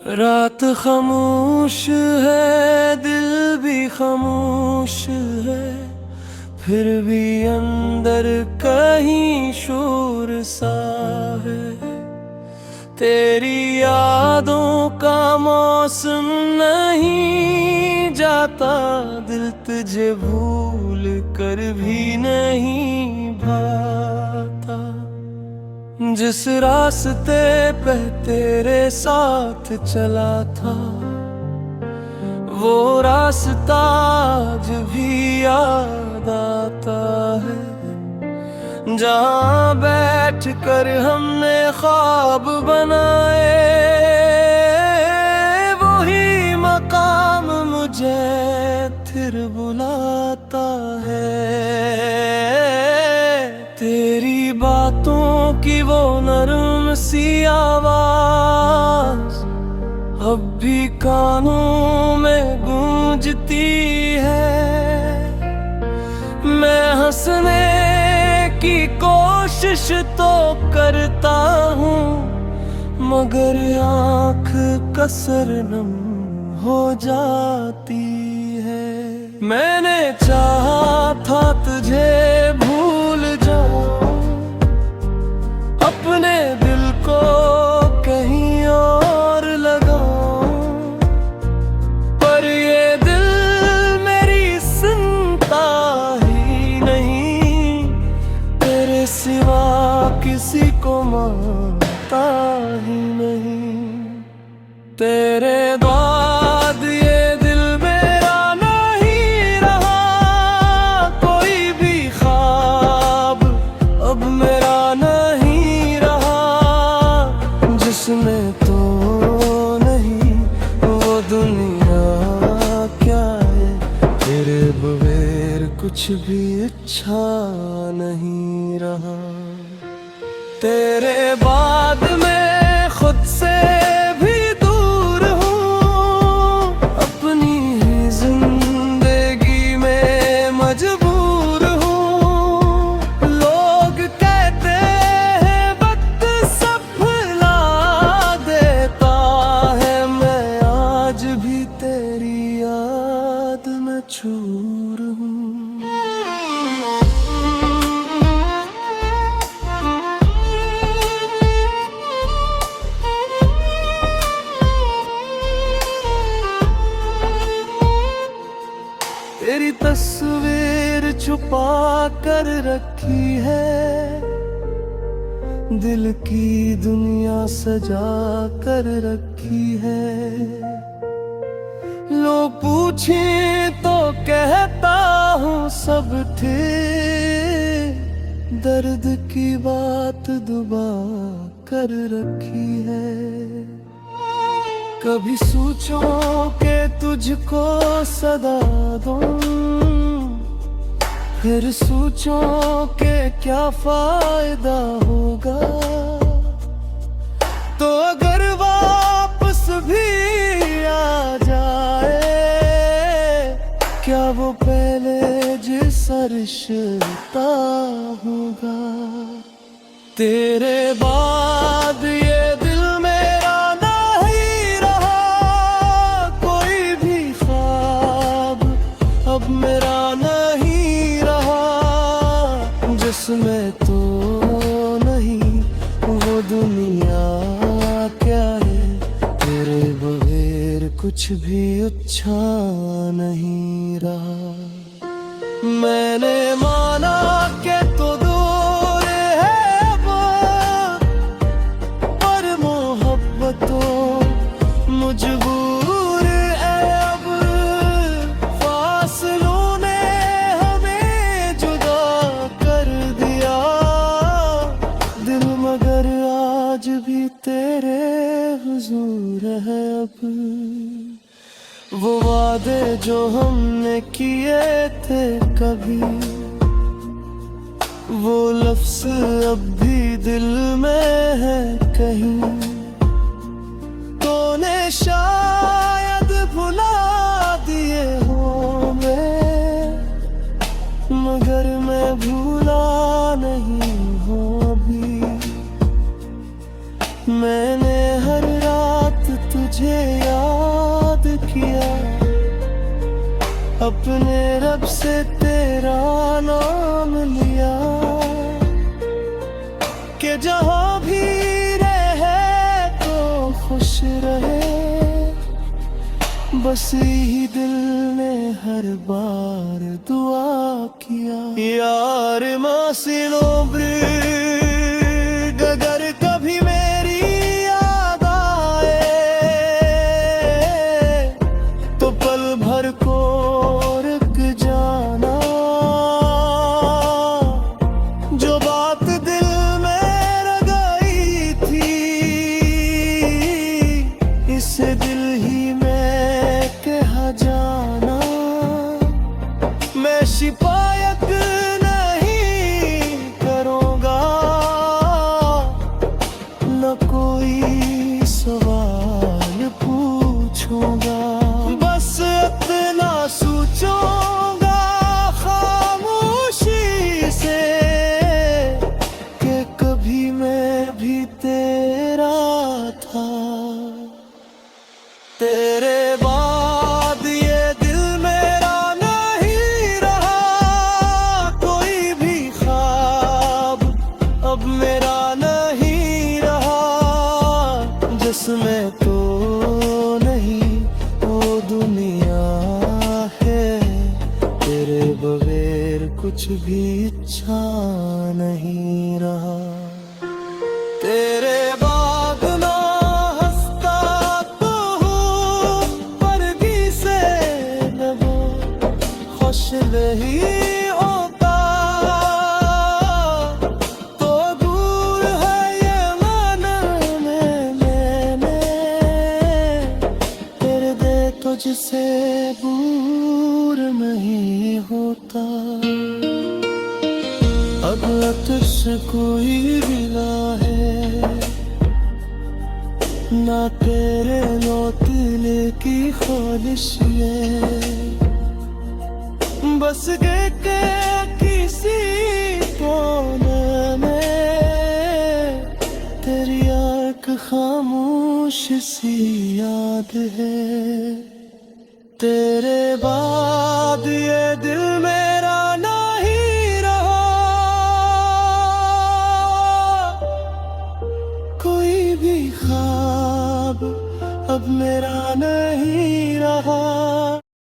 रात खामोश है, दिल भी खामोश है, फिर भी अंदर कहीं शोर सा है। तेरी यादों का मौसम नहीं जाता, दिल तुझे भूल कर भी नहीं भाता। जिस रास्ते पे तेरे साथ चला था, वो रास्ता आज भी याद आता है। जहाँ बैठ कर हमने ख्वाब बनाए, वही मकाम मुझे फिर बुलाता है। तेरी बातों की वो नरम सी आवाज अब भी कानों में गूंजती है। मैं हंसने की कोशिश तो करता हूँ, मगर आँख कसरनम हो जाती है। मैंने चाहा था तुझे भूल जाऊं, अपने दिल को कहीं और लगाऊं, पर ये दिल मेरी सुनता ही नहीं, तेरे सिवा किसी को मानता ही नहीं। तेरे बाद ये दिल मेरा नहीं रहा, कोई भी ख्वाब अब मेरा नहीं रहा। जिसमें तो नहीं वो दुनिया क्या है, तेरे बगैर कुछ भी अच्छा नहीं रहा। तेरे बाद मैं खुद से भी दूर हूँ, अपनी ही जिंदगी में मजबूर हूँ। लोग कहते हैं वक्त सब भुला देता है, मैं आज भी तेरी याद में चूर हूँ। तेरी तस्वीर छुपा कर रखी है, दिल की दुनिया सजा कर रखी है। लोग पूछे तो कहता हूँ सब थे, दर्द की बात दुबा कर रखी है। कभी सोचो के तुझको सदा दूं, फिर सोचो के क्या फायदा होगा। तो अगर वापस भी आ जाए, क्या वो पहले जैसा रिश्ता होगा। तेरे बाद ये दिल मेरा नहीं रहा, कोई भी ख्वाब अब मेरा नहीं रहा। जिसमें तो नहीं वो दुनिया क्या है, तेरे बगैर कुछ भी अच्छा नहीं रहा। मैंने माना के तो दूर है वो, पर मोहब्बतों मजबूर है अब। फासलों ने हमें जुदा कर दिया, दिल मगर आज भी तेरे हुजूर है अब। वो वादे जो हमने किए थे कभी, वो लफ्ज़ अब भी दिल में है कहीं। तूने शायद भुला दिए होंगे, मगर मैं भूला नहीं हूँ अभी। मैंने हर रात तुझे अपने रब से तेरा नाम लिया कि जहाँ भी रहे तो खुश रहे। बस यही दिल ने हर बार दुआ किया। यार मासिनो ब्रिग अगर कभी मेरी याद आए तो पल भर को रुक जाना। जो बात दिल में रह गई थी इसे दिल ही में कहा जाना। मैं शिकायत नहीं करूँगा न कोई सवाल पूछूंगा। बस इतना सोचूंगा खामोशी से कि कभी मैं भी तेरा था। तेरे बाद ये दिल मेरा नहीं रहा कोई भी ख्वाब अब मेरा नहीं रहा। जिसमें तो नहीं वो दुनिया है। तेरे बगैर कुछ भी अच्छा नहीं रहा। तेरे बाद ना हंसता तो हूँ परगी से न वो खुश नहीं होता। तो दूर है ये माना मैंने तेरे दे तुझसे दूर नहीं होता। अब तुझसे कोई गिला है ना तेरे नौतिले की ख्वाहिश है। बस के किसी कोने में तेरी आँख खामोश सी याद है। तेरे बाद ये दिल मेरा नहीं रहा कोई भी ख्वाब अब मेरा